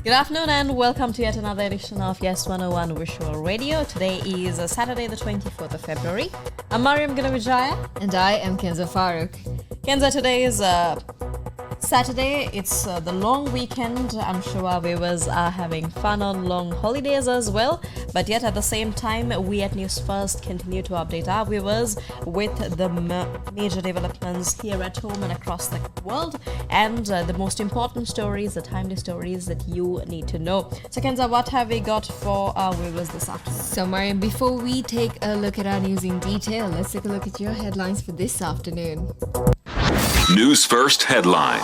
Good afternoon and welcome to yet another edition of Yes 101 Visual Radio. Today is Saturday the 24th of February. I'm Mariam Gunavijaya. And I am Kenza Farooq. Kenza, today is Saturday. It's the long weekend. I'm sure our viewers are having fun on long holidays as well. But yet at the same time, we at News First continue to update our viewers with the major developments here at home and across the world, and the most important stories, the timely stories that you need to know. So Kenza, what have we got for our viewers this afternoon? So Mariam, before we take a look at our news in detail, let's take a look at your headlines for this afternoon. News First headline.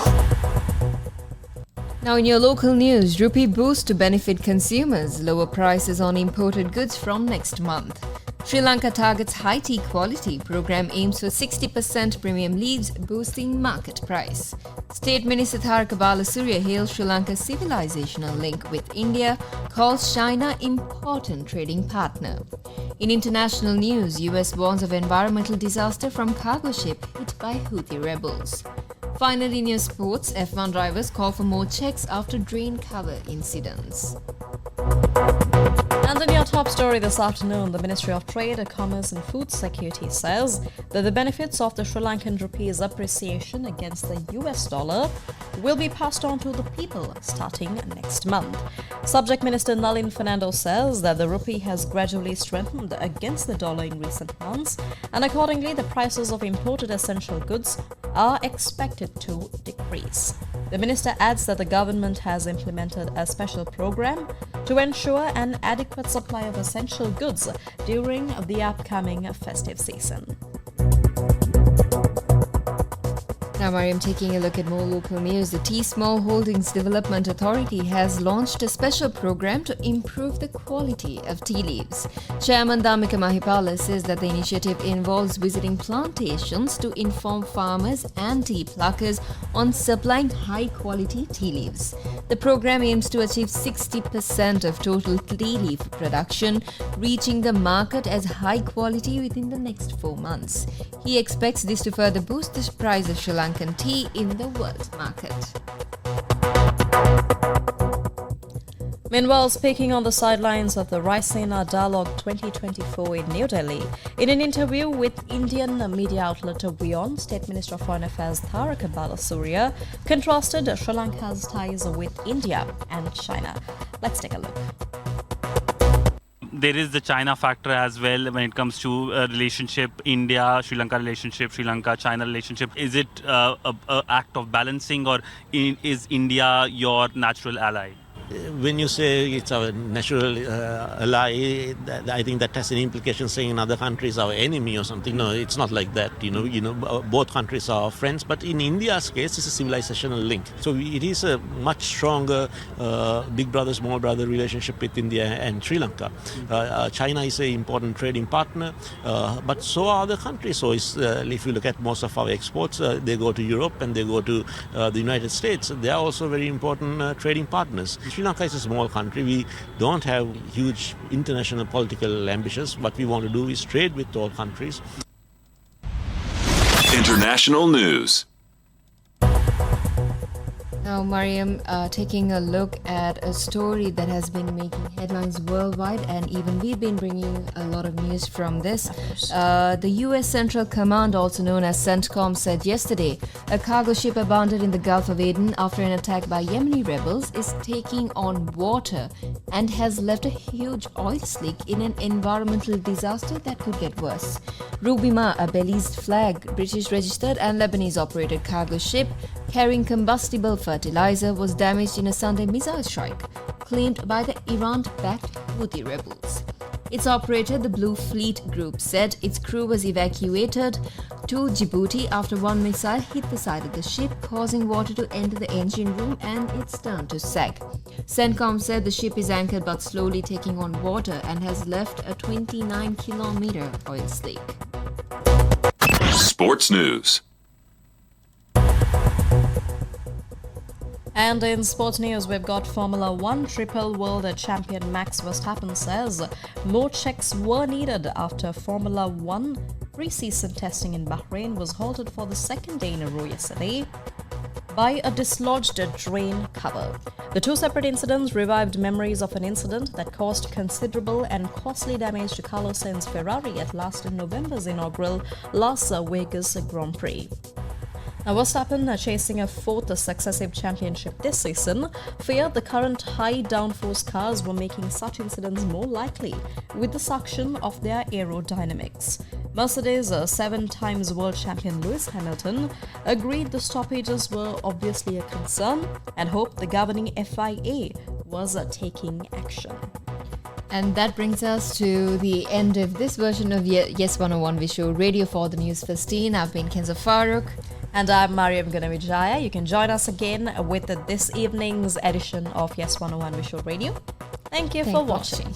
Now in your local news, Rupee boost to benefit consumers, lower prices on imported goods from next month. Sri Lanka targets high tea quality, program aims for 60% premium leaves, boosting market price. State Minister Tharaka Balasuriya hails Sri Lanka's civilizational link with India, calls China important trading partner. In international news, US warns of environmental disaster from cargo ship hit by Houthi rebels. Finally, in your sports, F1 drivers call for more checks after drain cover incidents. And in your top story this afternoon, the Ministry of Trade, Commerce and Food Security says that the benefits of the Sri Lankan rupee's appreciation against the US dollar will be passed on to the people starting next month. Subject Minister Nalin Fernando says that the rupee has gradually strengthened against the dollar in recent months, and accordingly the prices of imported essential goods are expected to decrease. The minister adds that the government has implemented a special program to ensure an adequate supply of essential goods during the upcoming festive season. Now, Mariam, taking a look at more local news, the Tea Small Holdings Development Authority has launched a special program to improve the quality of tea leaves. Chairman Dhammika Mahipala says that the initiative involves visiting plantations to inform farmers and tea pluckers on supplying high-quality tea leaves. The program aims to achieve 60% of total tea leaf production, reaching the market as high quality within the next 4 months. He expects this to further boost the price of Sri Lankan tea in the world market. Meanwhile, speaking on the sidelines of the Raisina Dialogue 2024 in New Delhi, in an interview with Indian media outlet WION, State Minister of Foreign Affairs Tharaka Balasuriya contrasted Sri Lanka's ties with India and China. Let's take a look. There is the China factor as well when it comes to relationship, India-Sri Lanka relationship, Sri Lanka-China relationship. Is it an act of balancing, or is India your natural ally? When you say it's our natural ally, I think that has an implication saying another country is our enemy or something. No, it's not like that. Both countries are our friends. But in India's case, it's a civilizational link. So it is a much stronger big brother, small brother relationship with India and Sri Lanka. China is an important trading partner, but so are other countries. So if you look at most of our exports, they go to Europe and they go to the United States. They are also very important trading partners. Sri Lanka is a small country. We don't have huge international political ambitions. What we want to do is trade with all countries. International news. Now, Mariam, taking a look at a story that has been making headlines worldwide, and even we've been bringing a lot of news from this. The U.S. Central Command, also known as CENTCOM, said yesterday a cargo ship abandoned in the Gulf of Aden after an attack by Yemeni rebels is taking on water and has left a huge oil slick in an environmental disaster that could get worse. Rubima, a Belize flag, British registered and Lebanese operated cargo ship carrying combustible fertilizer, was damaged in a Sunday missile strike claimed by the Iran-backed Houthi rebels. Its operator, the Blue Fleet Group, said its crew was evacuated to Djibouti after one missile hit the side of the ship, causing water to enter the engine room and it turned to sag. CENTCOM said the ship is anchored but slowly taking on water and has left a 29-kilometer oil slick. Sports news. And in sports news, we've got Formula 1 triple world champion Max Verstappen says more checks were needed after Formula 1 pre-season testing in Bahrain was halted for the second day in a row yesterday by a dislodged drain cover. The two separate incidents revived memories of an incident that caused considerable and costly damage to Carlos Sainz's Ferrari at last November's inaugural Las Vegas Grand Prix. Now, Verstappen, chasing a fourth successive championship this season, feared the current high downforce cars were making such incidents more likely with the suction of their aerodynamics. Mercedes' 7-time world champion Lewis Hamilton agreed the stoppages were obviously a concern and hoped the governing FIA was taking action. And that brings us to the end of this version of Yes 101 Visual Radio for the Newsfirst. I've been Kenza Farooq. And I'm Mariam Gunavijaya. You can join us again with this evening's edition of Yes 101 Visual Radio. Thank you for watching.